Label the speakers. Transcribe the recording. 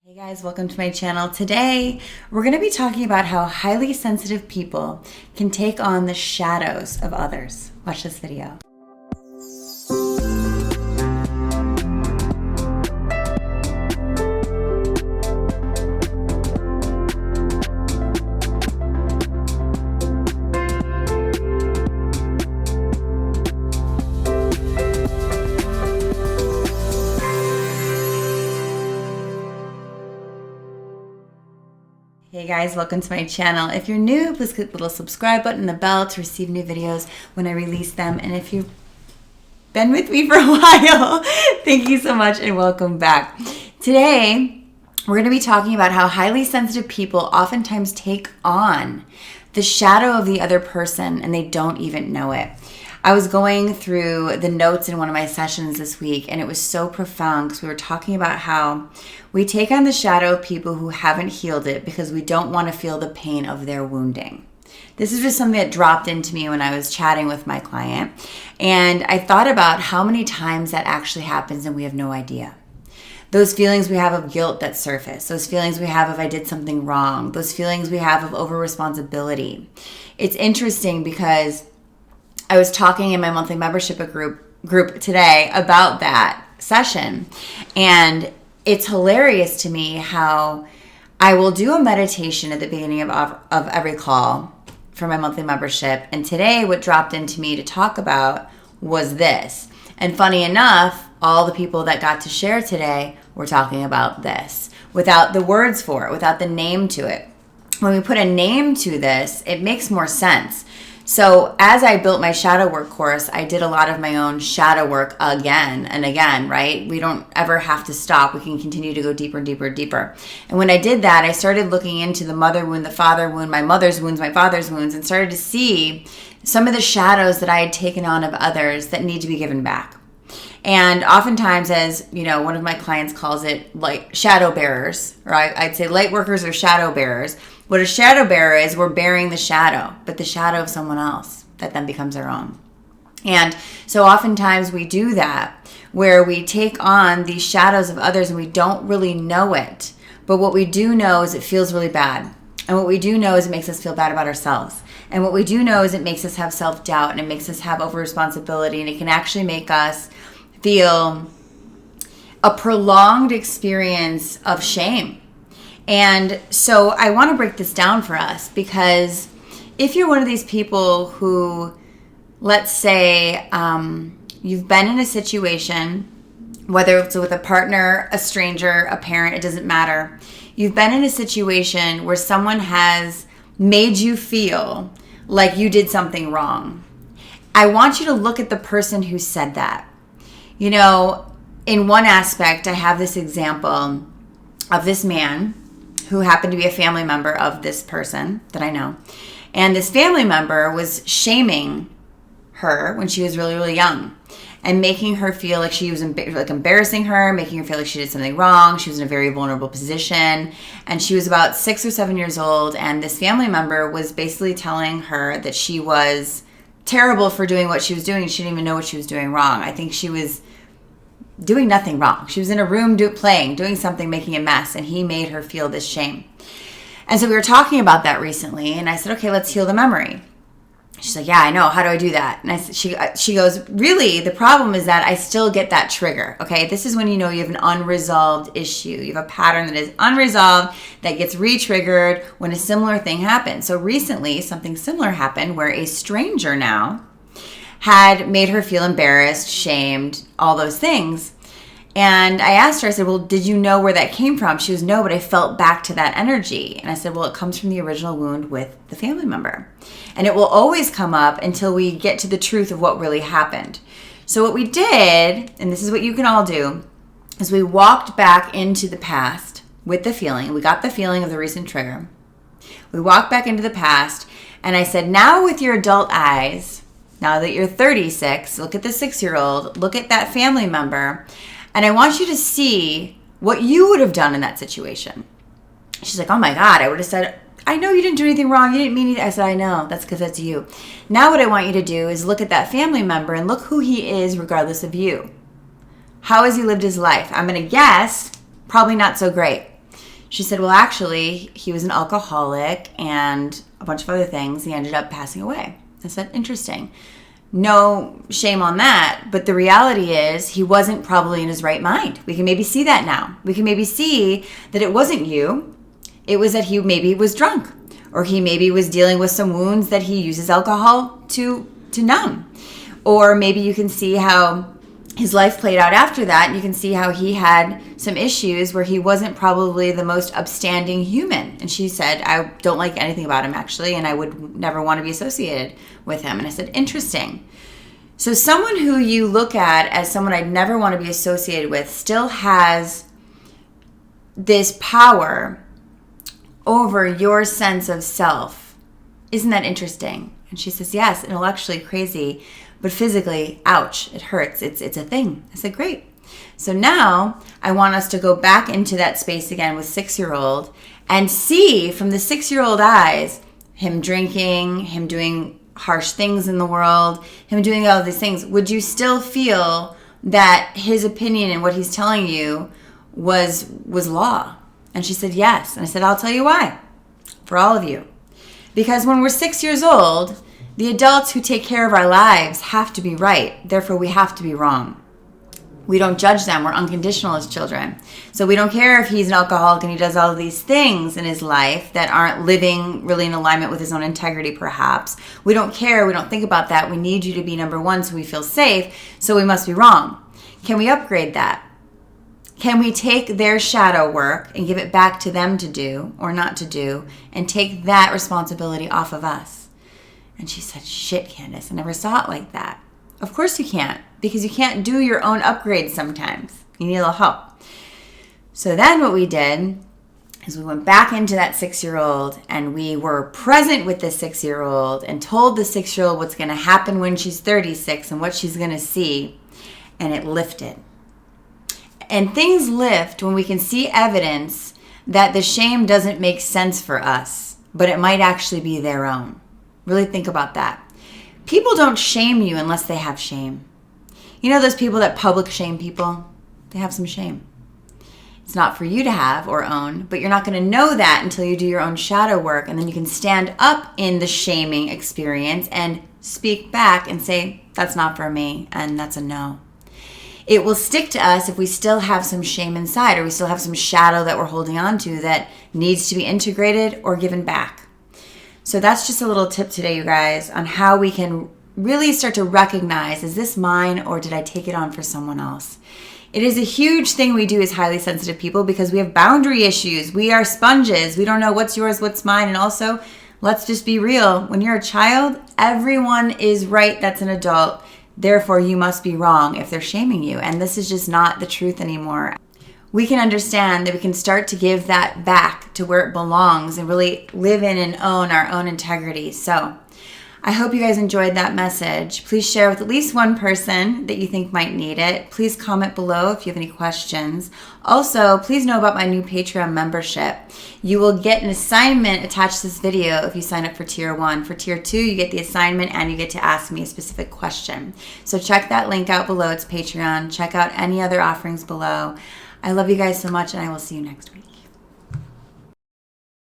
Speaker 1: Hey guys, welcome to my channel. Today, we're going to be talking about how highly sensitive people can take on the shadows of others. Watch this video. Hey guys, welcome to my channel. If you're new, please click the little subscribe button and the bell to receive new videos when I release them. And if you've been with me for a while, thank you so much and welcome back. Today, we're going to be talking about how highly sensitive people oftentimes take on the shadow of the other person and they don't even know it. I was going through the notes in one of my sessions this week, and it was so profound because we were talking about how we take on the shadow of people who haven't healed it because we don't want to feel the pain of their wounding. This is just something that dropped into me when I was chatting with my client, and I thought about how many times that actually happens and we have no idea. Those feelings we have of guilt that surface, those feelings we have of I did something wrong, those feelings we have of over-responsibility. It's interesting because I was talking in my monthly membership group today about that session, and it's hilarious to me how I will do a meditation at the beginning of every call for my monthly membership, and today what dropped into me to talk about was this. And funny enough, all the people that got to share today were talking about this without the words for it, without the name to it. When we put a name to this, it makes more sense. So as I built my shadow work course, I did a lot of my own shadow work again and again, right? We don't ever have to stop. We can continue to go deeper and deeper and deeper. And when I did that, I started looking into the mother wound, the father wound, my mother's wounds, my father's wounds, and started to see some of the shadows that I had taken on of others that need to be given back. And oftentimes, as you know, one of my clients calls it like shadow bearers, or I'd say light workers or shadow bearers. What a shadow bearer is, we're bearing the shadow, but the shadow of someone else that then becomes our own. And so oftentimes we do that, where we take on these shadows of others and we don't really know it. But what we do know is it feels really bad. And what we do know is it makes us feel bad about ourselves. And what we do know is it makes us have self-doubt, and it makes us have over-responsibility, and it can actually make us feel a prolonged experience of shame. And so I want to break this down for us, because if you're one of these people who, let's say, you've been in a situation, whether it's with a partner, a stranger, a parent, it doesn't matter. You've been in a situation where someone has made you feel like you did something wrong. I want you to look at the person who said that. You know, in one aspect, I have this example of this man who happened to be a family member of this person that I know. And this family member was shaming her when she was really, really young and making her feel like she was embarrassing her, making her feel like she did something wrong. She was in a very vulnerable position, and she was about 6 or 7 years old, and this family member was basically telling her that she was terrible for doing what she was doing. She didn't even know what she was doing wrong. I think she was doing nothing wrong. She was in a room playing, doing something, making a mess, and he made her feel this shame. And so we were talking about that recently, and I said, okay, let's heal the memory. She's like, yeah, I know. How do I do that? And I said, she goes, really, the problem is that I still get that trigger, okay? This is when you know you have an unresolved issue. You have a pattern that is unresolved that gets re-triggered when a similar thing happens. So recently, something similar happened where a stranger now had made her feel embarrassed, shamed, all those things. And I asked her, I said, well, did you know where that came from? She goes, no, but I felt back to that energy. And I said, well, it comes from the original wound with the family member. And it will always come up until we get to the truth of what really happened. So what we did, and this is what you can all do, is we walked back into the past with the feeling. We got the feeling of the recent trigger. We walked back into the past, and I said, now with your adult eyes, now that you're 36, look at the 6-year-old, look at that family member, and I want you to see what you would have done in that situation. She's like, oh my God, I would have said, I know you didn't do anything wrong. You didn't mean anything. I said, I know. That's because that's you. Now what I want you to do is look at that family member and look who he is regardless of you. How has he lived his life? I'm going to guess probably not so great. She said, well, actually, he was an alcoholic and a bunch of other things. He ended up passing away. I said, interesting. No shame on that, but the reality is he wasn't probably in his right mind. We can maybe see that now. We can maybe see that it wasn't you. It was that he maybe was drunk, or he maybe was dealing with some wounds that he uses alcohol to numb. Or maybe you can see how his life played out after that. You can see how he had some issues where he wasn't probably the most upstanding human. And she said, I don't like anything about him, actually, and I would never want to be associated with him. And I said, interesting. So someone who you look at as someone I'd never want to be associated with still has this power over your sense of self. Isn't that interesting? And she says, yes, intellectually crazy, but physically, ouch, it hurts. It's a thing. I said, great. So now I want us to go back into that space again with 6-year-old and see from the 6-year-old eyes, him drinking, him doing harsh things in the world, him doing all these things. Would you still feel that his opinion and what he's telling you was law? And she said, yes. And I said, I'll tell you why. For all of you. Because when we're 6 years old, the adults who take care of our lives have to be right. Therefore, we have to be wrong. We don't judge them. We're unconditional as children. So we don't care if he's an alcoholic and he does all of these things in his life that aren't living really in alignment with his own integrity, perhaps. We don't care. We don't think about that. We need you to be number one so we feel safe. So we must be wrong. Can we upgrade that? Can we take their shadow work and give it back to them to do or not to do and take that responsibility off of us? And she said, shit, Candace, I never saw it like that. Of course you can't, because you can't do your own upgrades sometimes. You need a little help. So then what we did is we went back into that 6-year-old and we were present with the 6-year-old and told the 6-year-old what's going to happen when she's 36 and what she's going to see. And it lifted. And things lift when we can see evidence that the shame doesn't make sense for us, but it might actually be their own. Really think about that. People don't shame you unless they have shame. You know those people that public shame people? They have some shame. It's not for you to have or own, but you're not going to know that until you do your own shadow work, and then you can stand up in the shaming experience and speak back and say, that's not for me, and that's a no. It will stick to us if we still have some shame inside, or we still have some shadow that we're holding on to that needs to be integrated or given back. So that's just a little tip today, you guys, on how we can really start to recognize, is this mine or did I take it on for someone else? It is a huge thing we do as highly sensitive people because we have boundary issues. We are sponges. We don't know what's yours, what's mine. And also, let's just be real. When you're a child, everyone is right that's an adult. Therefore, you must be wrong if they're shaming you. And this is just not the truth anymore. We can understand that we can start to give that back to where it belongs and really live in and own our own integrity. So I hope you guys enjoyed that message. Please share with at least one person that you think might need it. Please comment below if you have any questions. Also, please know about my new Patreon membership. You will get an assignment attached to this video if you sign up for Tier 1. For Tier 2, you get the assignment and you get to ask me a specific question. So check that link out below. It's Patreon. Check out any other offerings below. I love you guys so much, and I will see you next week.